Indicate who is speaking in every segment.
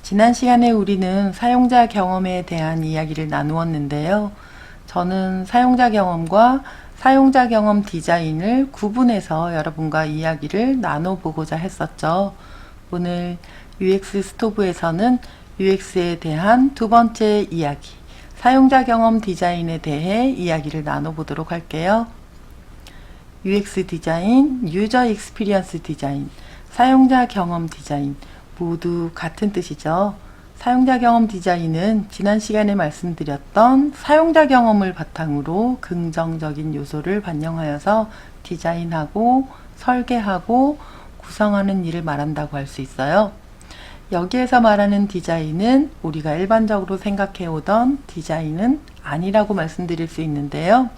Speaker 1: 지난 시간에 우리는 사용자 경험에 대한 이야기를 나누었는데요. 저는 사용자 경험과 사용자 경험 디자인을 구분해서 여러분과 이야기를 나눠보고자 했었죠. 오늘 UX 스토브에서는 UX에 대한 두 번째 이야기, 사용자 경험 디자인에 대해 이야기를 나눠보도록 할게요. UX 디자인, 유저 익스피리언스 디자인, 사용자 경험 디자인 모두 같은 뜻이죠. 사용자 경험 디자인은 지난 시간에 말씀드렸던 사용자 경험을 바탕으로 긍정적인 요소를 반영하여서 디자인하고 설계하고 구성하는 일을 말한다고 할 수 있어요. 여기에서 말하는 디자인은 우리가 일반적으로 생각해 오던 디자인은 아니라고 말씀드릴 수 있는데요.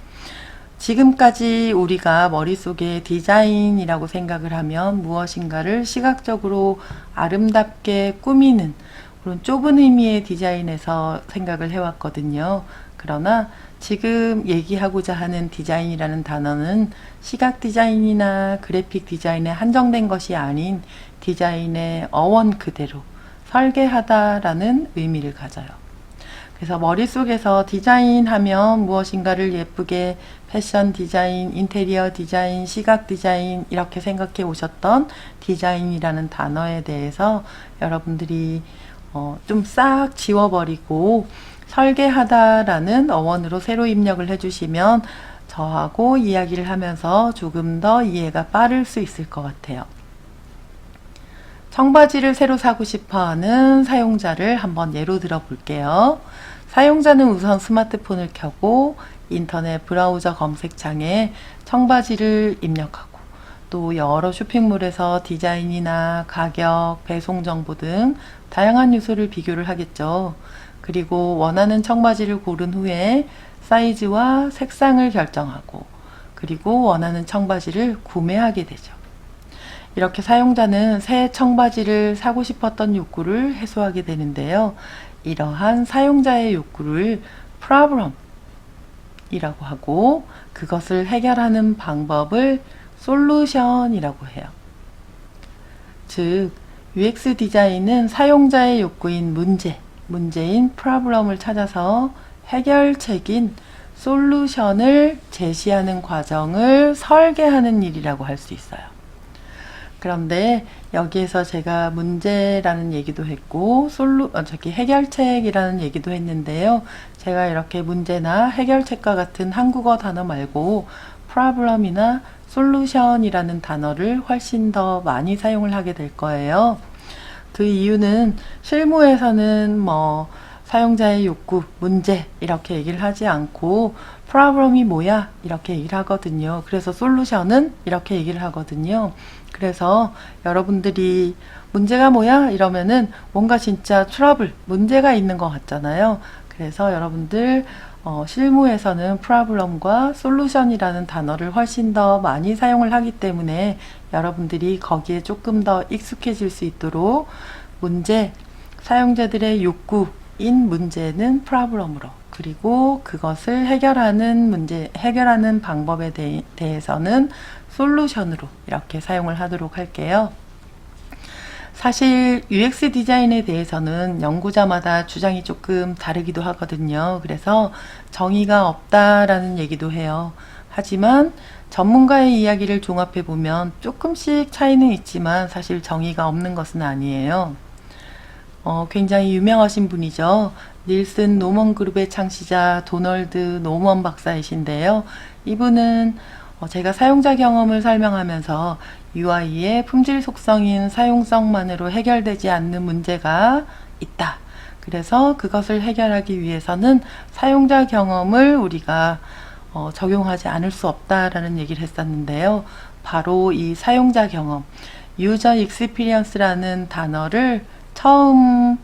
Speaker 1: 지금까지 우리가 머릿속에 디자인이라고 생각을 하면 무엇인가를 시각적으로 아름답게 꾸미는 그런 좁은 의미의 디자인에서 생각을 해왔거든요. 그러나 지금 얘기하고자 하는 디자인이라는 단어는 시각 디자인이나 그래픽 디자인에 한정된 것이 아닌 디자인의 어원 그대로 설계하다라는 의미를 가져요. 그래서 머릿속에서 디자인하면 무엇인가를 예쁘게 패션 디자인, 인테리어 디자인, 시각 디자인 이렇게 생각해 오셨던 디자인이라는 단어에 대해서 여러분들이 좀 싹 지워버리고 설계하다라는 어원으로 새로 입력을 해주시면 저하고 이야기를 하면서 조금 더 이해가 빠를 수 있을 것 같아요. 청바지를 새로 사고 싶어하는 사용자를 한번 예로 들어 볼게요. 사용자는 우선 스마트폰을 켜고 인터넷 브라우저 검색창에 청바지를 입력하고 또 여러 쇼핑몰에서 디자인이나 가격, 배송 정보 등 다양한 요소를 비교를 하겠죠. 그리고 원하는 청바지를 고른 후에 사이즈와 색상을 결정하고 그리고 원하는 청바지를 구매하게 되죠. 이렇게 사용자는 새 청바지를 사고 싶었던 욕구를 해소하게 되는데요. 이러한 사용자의 욕구를 problem이라고 하고 그것을 해결하는 방법을 solution이라고 해요. 즉, UX 디자인은 사용자의 욕구인 문제인 problem을 찾아서 해결책인 솔루션을 제시하는 과정을 설계하는 일이라고 할 수 있어요. 그런데 여기에서 제가 문제라는 얘기도 했고 해결책이라는 얘기도 했는데요. 제가 이렇게 문제나 해결책과 같은 한국어 단어 말고 problem이나 solution이라는 단어를 훨씬 더 많이 사용을 하게 될 거예요. 그 이유는 실무에서는 사용자의 욕구, 문제 이렇게 얘기를 하지 않고 problem이 뭐야 이렇게 얘기를 하거든요. 그래서 solution은 이렇게 얘기를 하거든요. 그래서 여러분들이 문제가 뭐야 이러면은 뭔가 진짜 트러블, 문제가 있는 것 같잖아요. 그래서 여러분들 실무에서는 problem과 solution이라는 단어를 훨씬 더 많이 사용을 하기 때문에 여러분들이 거기에 조금 더 익숙해질 수 있도록 사용자들의 욕구인 문제는 problem으로 그리고 그것을 해결하는 방법에 대해서는 솔루션으로 이렇게 사용을 하도록 할게요. 사실 UX 디자인에 대해서는 연구자마다 주장이 조금 다르기도 하거든요. 그래서 정의가 없다라는 얘기도 해요. 하지만 전문가의 이야기를 종합해 보면 조금씩 차이는 있지만 사실 정의가 없는 것은 아니에요. 굉장히 유명하신 분이죠. 닐슨 노먼 그룹의 창시자 도널드 노먼 박사이신데요. 이분은 제가 사용자 경험을 설명하면서 UI의 품질 속성인 사용성만으로 해결되지 않는 문제가 있다. 그래서 그것을 해결하기 위해서는 사용자 경험을 우리가 적용하지 않을 수 없다라는 얘기를 했었는데요. 바로 이 사용자 경험, 유저 익스피리언스라는 단어를 처음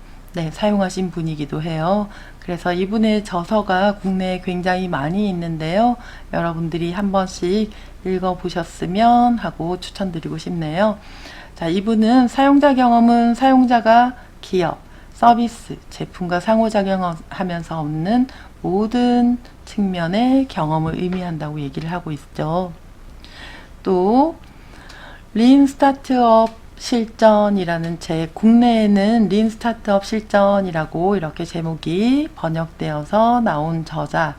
Speaker 1: 사용하신 분이기도 해요. 그래서 이분의 저서가 국내에 굉장히 많이 있는데요. 여러분들이 한 번씩 읽어보셨으면 하고 추천드리고 싶네요. 자, 이분은 사용자 경험은 사용자가 기업, 서비스, 제품과 상호작용하면서 없는 모든 측면의 경험을 의미한다고 얘기를 하고 있죠. 또 린 스타트업 실전이라는 책, 국내에는 린 스타트업 실전이라고 이렇게 제목이 번역되어서 나온 저자,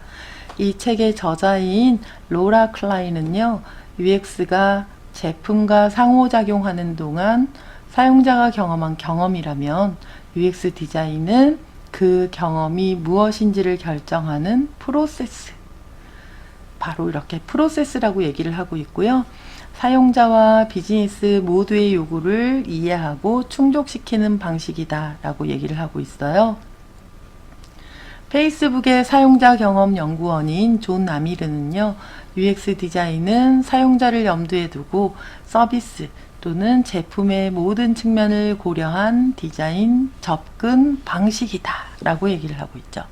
Speaker 1: 이 책의 저자인 로라 클라인은요, UX가 제품과 상호작용하는 동안 사용자가 경험한 경험이라면 UX 디자인은 그 경험이 무엇인지를 결정하는 프로세스, 바로 이렇게 프로세스라고 얘기를 하고 있고요. 사용자와 비즈니스 모두의 요구를 이해하고 충족시키는 방식이다 라고 얘기를 하고 있어요. 페이스북의 사용자 경험 연구원인 존 아미르는요, UX 디자인은 사용자를 염두에 두고 서비스 또는 제품의 모든 측면을 고려한 디자인 접근 방식이다 라고 얘기를 하고 있죠.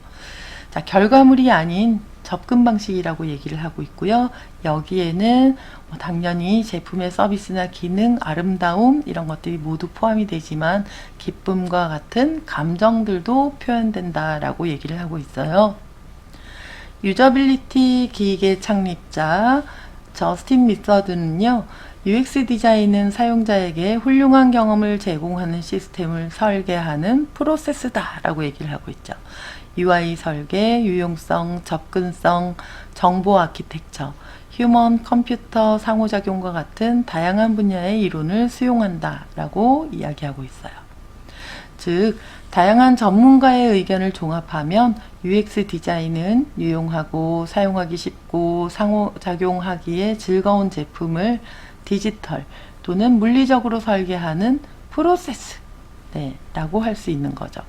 Speaker 1: 자, 결과물이 아닌 접근 방식이라고 얘기를 하고 있고요. 여기에는 당연히 제품의 서비스나 기능, 아름다움 이런 것들이 모두 포함이 되지만 기쁨과 같은 감정들도 표현된다라고 얘기를 하고 있어요. 유저빌리티 기획의 창립자 저스틴 미서드는요, UX 디자인은 사용자에게 훌륭한 경험을 제공하는 시스템을 설계하는 프로세스다 라고 얘기를 하고 있죠. UI 설계, 유용성, 접근성, 정보 아키텍처, 휴먼 컴퓨터 상호작용과 같은 다양한 분야의 이론을 수용한다 라고 이야기하고 있어요. 즉, 다양한 전문가의 의견을 종합하면 UX 디자인은 유용하고 사용하기 쉽고 상호작용하기에 즐거운 제품을 디지털 또는 물리적으로 설계하는 프로세스 라고 할 수 있는 거죠.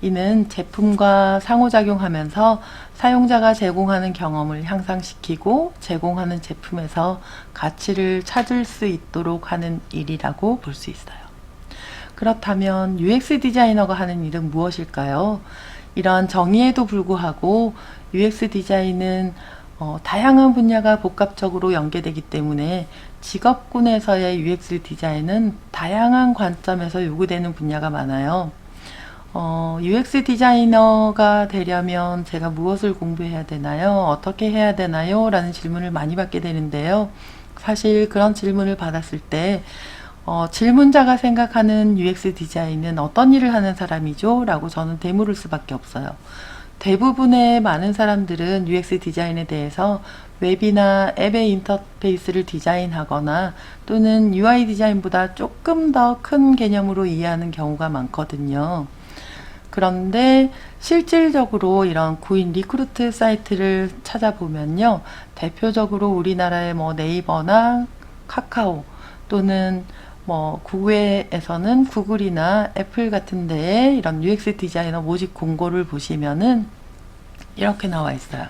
Speaker 1: 이는 제품과 상호작용하면서 사용자가 제공하는 경험을 향상시키고 제공하는 제품에서 가치를 찾을 수 있도록 하는 일이라고 볼 수 있어요. 그렇다면 UX 디자이너가 하는 일은 무엇일까요? 이러한 정의에도 불구하고 UX 디자인은 다양한 분야가 복합적으로 연계되기 때문에 직업군에서의 UX 디자인은 다양한 관점에서 요구되는 분야가 많아요. UX 디자이너가 되려면 제가 무엇을 공부해야 되나요? 어떻게 해야 되나요? 라는 질문을 많이 받게 되는데요. 사실 그런 질문을 받았을 때 질문자가 생각하는 UX 디자인은 어떤 일을 하는 사람이죠? 라고 저는 되물을 수밖에 없어요. 대부분의 많은 사람들은 UX 디자인에 대해서 웹이나 앱의 인터페이스를 디자인하거나 또는 UI 디자인보다 조금 더 큰 개념으로 이해하는 경우가 많거든요. 그런데 실질적으로 이런 구인 리크루트 사이트를 찾아보면요, 대표적으로 우리나라의 네이버나 카카오 또는 국외에서는 구글이나 애플 같은 데에 이런 UX 디자이너 모집 공고를 보시면은 이렇게 나와 있어요.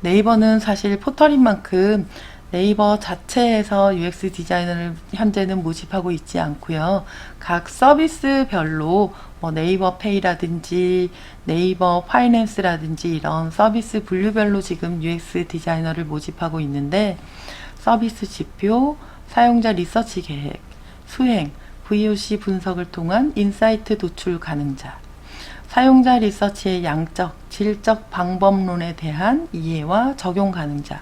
Speaker 1: 네이버는 사실 포털인 만큼 네이버 자체에서 UX 디자이너를 현재는 모집하고 있지 않고요. 각 서비스별로 네이버 페이라든지 네이버 파이낸스라든지 이런 서비스 분류별로 지금 UX 디자이너를 모집하고 있는데, 서비스 지표, 사용자 리서치 계획, 수행, VOC 분석을 통한 인사이트 도출 가능자, 사용자 리서치의 양적, 질적 방법론에 대한 이해와 적용 가능자,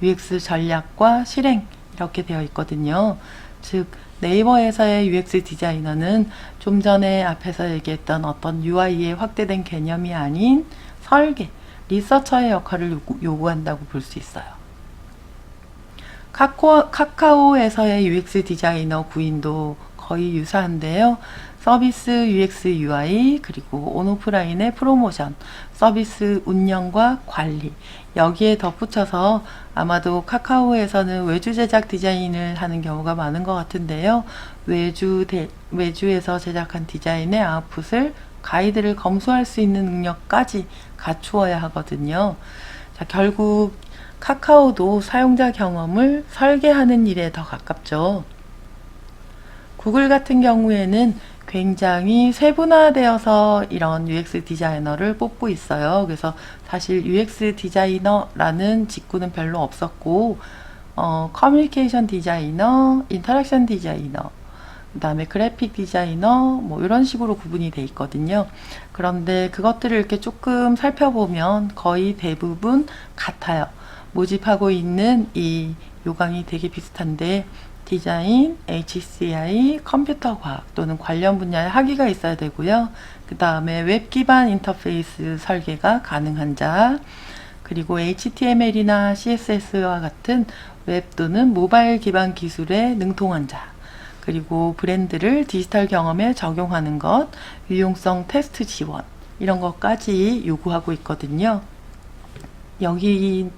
Speaker 1: UX 전략과 실행 이렇게 되어 있거든요. 즉, 네이버에서의 UX 디자이너는 좀 전에 앞에서 얘기했던 어떤 UI의 확대된 개념이 아닌 설계, 리서처의 역할을 요구한다고 볼 수 있어요. 카카오에서의 UX 디자이너 구인도 거의 유사한데요. 서비스 UX UI, 그리고 온오프라인의 프로모션, 서비스 운영과 관리, 여기에 덧붙여서 아마도 카카오에서는 외주 제작 디자인을 하는 경우가 많은 것 같은데요. 외주에서 제작한 디자인의 아웃풋을 가이드를 검수할 수 있는 능력까지 갖추어야 하거든요. 자, 결국 카카오도 사용자 경험을 설계하는 일에 더 가깝죠. 구글 같은 경우에는 굉장히 세분화되어서 이런 UX 디자이너를 뽑고 있어요. 그래서 사실 UX 디자이너라는 직군은 별로 없었고, 커뮤니케이션 디자이너, 인터랙션 디자이너, 그 다음에 그래픽 디자이너, 이런 식으로 구분이 돼 있거든요. 그런데 그것들을 이렇게 조금 살펴보면 거의 대부분 같아요. 모집하고 있는 이 요강이 되게 비슷한데, 디자인, HCI, 컴퓨터 과학 또는 관련 분야의 학위가 있어야 되고요. 그 다음에 웹 기반 인터페이스 설계가 가능한 자, 그리고 HTML이나 CSS와 같은 웹 또는 모바일 기반 기술에 능통한 자, 그리고 브랜드를 디지털 경험에 적용하는 것, 유용성 테스트 지원, 이런 것까지 요구하고 있거든요. 여기도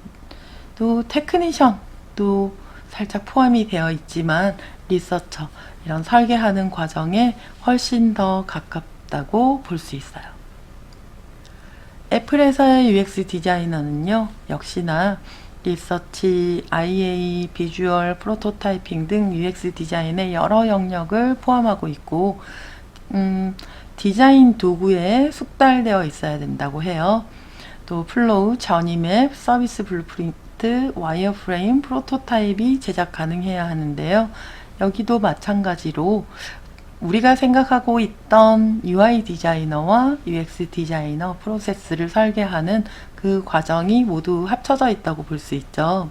Speaker 1: 테크니션도 살짝 포함이 되어 있지만 리서처, 이런 설계하는 과정에 훨씬 더 가깝다고 볼 수 있어요. 애플에서의 UX 디자이너는요, 역시나 리서치, IA, 비주얼, 프로토타이핑 등 UX 디자인의 여러 영역을 포함하고 있고, 디자인 도구에 숙달되어 있어야 된다고 해요. 또 플로우, 전이맵, 서비스 블루프린트, 와이어프레임, 프로토타입이 제작 가능해야 하는데요. 여기도 마찬가지로 우리가 생각하고 있던 UI 디자이너와 UX 디자이너 프로세스를 설계하는 그 과정이 모두 합쳐져 있다고 볼 수 있죠.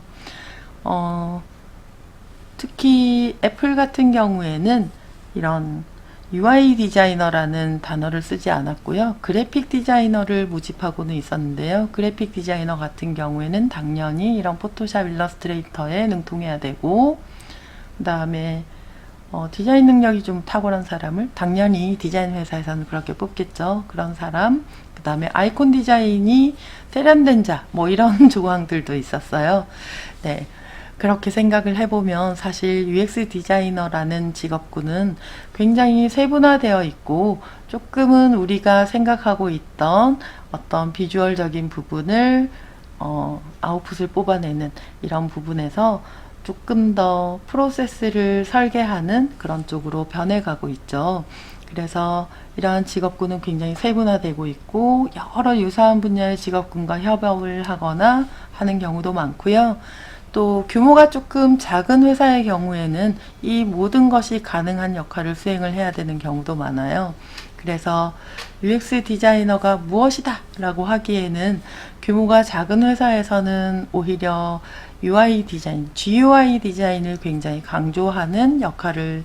Speaker 1: 특히 애플 같은 경우에는 이런 UI 디자이너라는 단어를 쓰지 않았고요. 그래픽 디자이너를 모집하고는 있었는데요. 그래픽 디자이너 같은 경우에는 당연히 이런 포토샵, 일러스트레이터에 능통해야 되고, 그 다음에 디자인 능력이 좀 탁월한 사람을 당연히 디자인 회사에서는 그렇게 뽑겠죠. 그런 사람, 그 다음에 아이콘 디자인이 세련된 자, 뭐 이런 조항들도 있었어요. 네. 그렇게 생각을 해보면 사실 UX 디자이너라는 직업군은 굉장히 세분화되어 있고, 조금은 우리가 생각하고 있던 어떤 비주얼적인 부분을 아웃풋을 뽑아내는 이런 부분에서 조금 더 프로세스를 설계하는 그런 쪽으로 변해가고 있죠. 그래서 이러한 직업군은 굉장히 세분화되고 있고, 여러 유사한 분야의 직업군과 협업을 하거나 하는 경우도 많고요. 또 규모가 조금 작은 회사의 경우에는 이 모든 것이 가능한 역할을 수행을 해야 되는 경우도 많아요. 그래서 UX 디자이너가 무엇이다 라고 하기에는 규모가 작은 회사에서는 오히려 UI 디자인, GUI 디자인을 굉장히 강조하는 역할을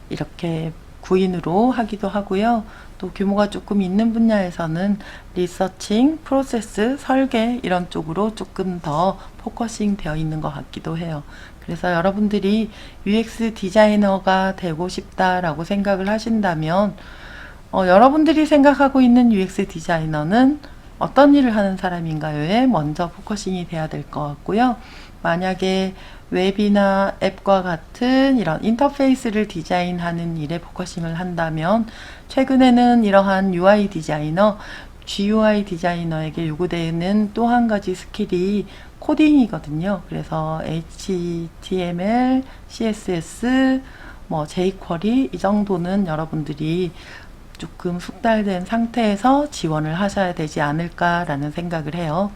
Speaker 1: 이렇게 구인으로 하기도 하고요. 또 규모가 조금 있는 분야에서는 리서칭, 프로세스, 설계 이런 쪽으로 조금 더 포커싱 되어 있는 것 같기도 해요. 그래서 여러분들이 UX 디자이너가 되고 싶다라고 생각을 하신다면 여러분들이 생각하고 있는 UX 디자이너는 어떤 일을 하는 사람인가요에 먼저 포커싱이 돼야 될 것 같고요. 만약에 웹이나 앱과 같은 이런 인터페이스를 디자인하는 일에 포커싱을 한다면 최근에는 이러한 UI 디자이너, GUI 디자이너에게 요구되는 또 한 가지 스킬이 코딩이거든요. 그래서 HTML, CSS, jQuery 이 정도는 여러분들이 조금 숙달된 상태에서 지원을 하셔야 되지 않을까라는 생각을 해요.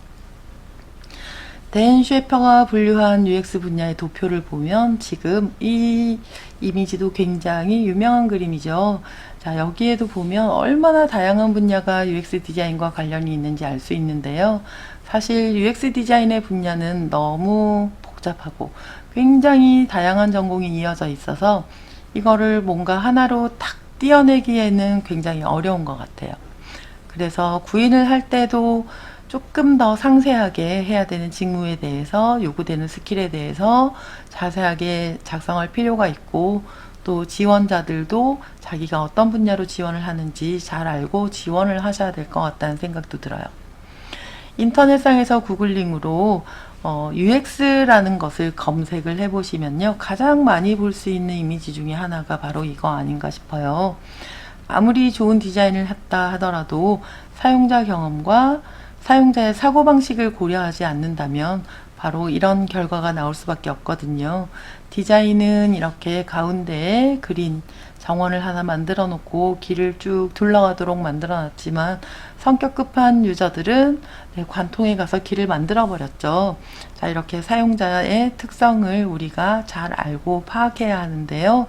Speaker 1: 댄 쉐퍼가 분류한 UX 분야의 도표를 보면 지금 이 이미지도 굉장히 유명한 그림이죠. 자, 여기에도 보면 얼마나 다양한 분야가 UX 디자인과 관련이 있는지 알 수 있는데요. 사실 UX 디자인의 분야는 너무 복잡하고 굉장히 다양한 전공이 이어져 있어서 이거를 뭔가 하나로 탁 띄어내기에는 굉장히 어려운 것 같아요. 그래서 구인을 할 때도 조금 더 상세하게 해야 되는 직무에 대해서 요구되는 스킬에 대해서 자세하게 작성할 필요가 있고, 또 지원자들도 자기가 어떤 분야로 지원을 하는지 잘 알고 지원을 하셔야 될 것 같다는 생각도 들어요. 인터넷상에서 구글링으로 UX라는 것을 검색을 해보시면요, 가장 많이 볼 수 있는 이미지 중에 하나가 바로 이거 아닌가 싶어요. 아무리 좋은 디자인을 했다 하더라도 사용자 경험과 사용자의 사고방식을 고려하지 않는다면 바로 이런 결과가 나올 수밖에 없거든요. 디자인은 이렇게 가운데에 그린 정원을 하나 만들어 놓고 길을 쭉 둘러가도록 만들어 놨지만 성격 급한 유저들은 관통에 가서 길을 만들어 버렸죠. 자, 이렇게 사용자의 특성을 우리가 잘 알고 파악해야 하는데요.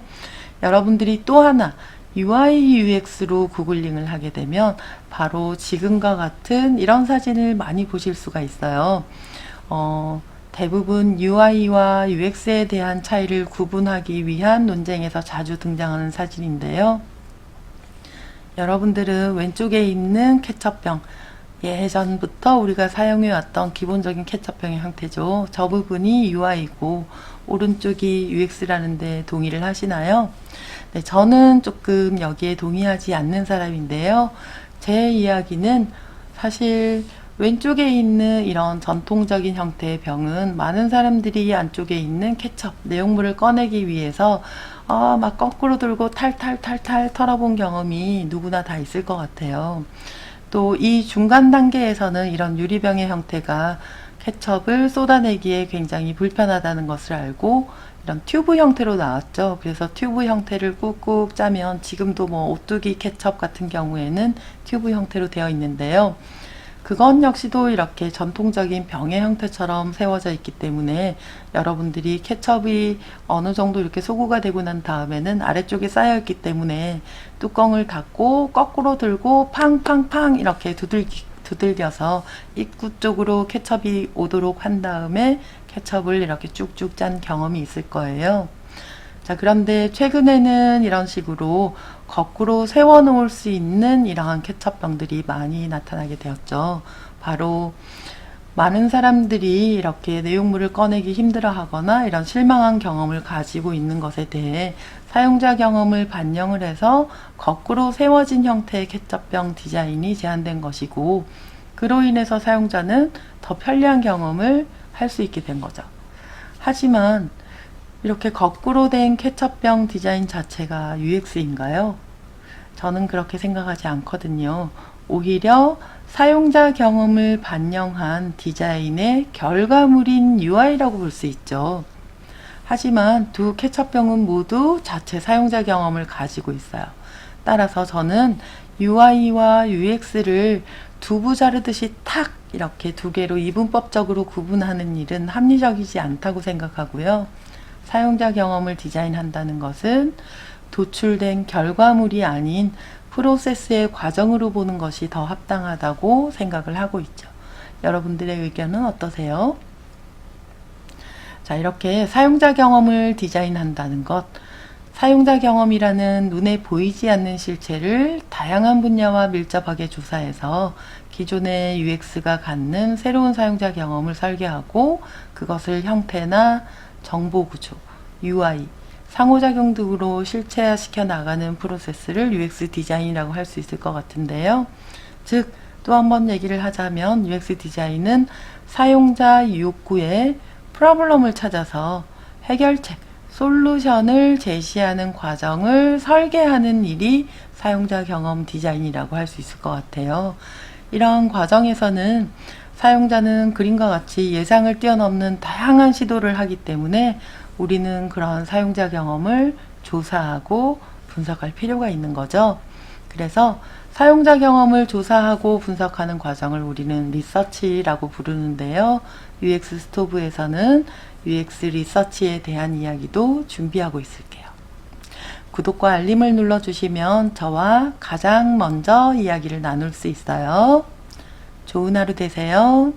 Speaker 1: 여러분들이 또 하나 UI, UX로 구글링을 하게 되면 바로 지금과 같은 이런 사진을 많이 보실 수가 있어요. 대부분 UI와 UX에 대한 차이를 구분하기 위한 논쟁에서 자주 등장하는 사진인데요. 여러분들은 왼쪽에 있는 케첩병, 예전부터 우리가 사용해왔던 기본적인 케첩병의 형태죠. 저 부분이 UI이고 오른쪽이 UX라는 데 동의를 하시나요? 네, 저는 조금 여기에 동의하지 않는 사람인데요. 제 이야기는 사실 왼쪽에 있는 이런 전통적인 형태의 병은 많은 사람들이 안쪽에 있는 케첩, 내용물을 꺼내기 위해서 막 거꾸로 들고 탈탈탈탈 털어본 경험이 누구나 다 있을 것 같아요. 또 이 중간 단계에서는 이런 유리병의 형태가 케첩을 쏟아내기에 굉장히 불편하다는 것을 알고 이런 튜브 형태로 나왔죠. 그래서 튜브 형태를 꾹꾹 짜면 지금도 뭐 오뚜기 케첩 같은 경우에는 튜브 형태로 되어 있는데요. 그건 역시도 이렇게 전통적인 병의 형태처럼 세워져 있기 때문에 여러분들이 케첩이 어느 정도 이렇게 소구가 되고 난 다음에는 아래쪽에 쌓여 있기 때문에 뚜껑을 닫고 거꾸로 들고 팡팡팡 이렇게 두들겨서 입구 쪽으로 케첩이 오도록 한 다음에 케첩을 이렇게 쭉쭉 짠 경험이 있을 거예요. 자, 그런데 최근에는 이런 식으로 거꾸로 세워 놓을 수 있는 이러한 케첩병들이 많이 나타나게 되었죠. 바로 많은 사람들이 이렇게 내용물을 꺼내기 힘들어 하거나 이런 실망한 경험을 가지고 있는 것에 대해 사용자 경험을 반영을 해서 거꾸로 세워진 형태의 케첩병 디자인이 제안된 것이고, 그로 인해서 사용자는 더 편리한 경험을 할 수 있게 된 거죠. 하지만 이렇게 거꾸로 된 케첩병 디자인 자체가 UX인가요? 저는 그렇게 생각하지 않거든요. 오히려 사용자 경험을 반영한 디자인의 결과물인 UI라고 볼 수 있죠. 하지만 두 케첩병은 모두 자체 사용자 경험을 가지고 있어요. 따라서 저는 UI와 UX를 두부 자르듯이 탁 이렇게 두 개로 이분법적으로 구분하는 일은 합리적이지 않다고 생각하고요. 사용자 경험을 디자인한다는 것은 도출된 결과물이 아닌 프로세스의 과정으로 보는 것이 더 합당하다고 생각을 하고 있죠. 여러분들의 의견은 어떠세요? 자, 이렇게 사용자 경험을 디자인한다는 것, 사용자 경험이라는 눈에 보이지 않는 실체를 다양한 분야와 밀접하게 조사해서 기존의 UX가 갖는 새로운 사용자 경험을 설계하고 그것을 형태나 정보 구조, UI, 상호작용 등으로 실체화시켜 나가는 프로세스를 UX 디자인이라고 할 수 있을 것 같은데요. 즉, 또 한 번 얘기를 하자면 UX 디자인은 사용자 욕구에 프로블럼을 찾아서 해결책, 솔루션을 제시하는 과정을 설계하는 일이 사용자 경험 디자인이라고 할 수 있을 것 같아요. 이런 과정에서는 사용자는 그림과 같이 예상을 뛰어넘는 다양한 시도를 하기 때문에 우리는 그런 사용자 경험을 조사하고 분석할 필요가 있는 거죠. 그래서 사용자 경험을 조사하고 분석하는 과정을 우리는 리서치라고 부르는데요. UX 스토브에서는 UX 리서치에 대한 이야기도 준비하고 있을게요. 구독과 알림을 눌러주시면 저와 가장 먼저 이야기를 나눌 수 있어요. 좋은 하루 되세요.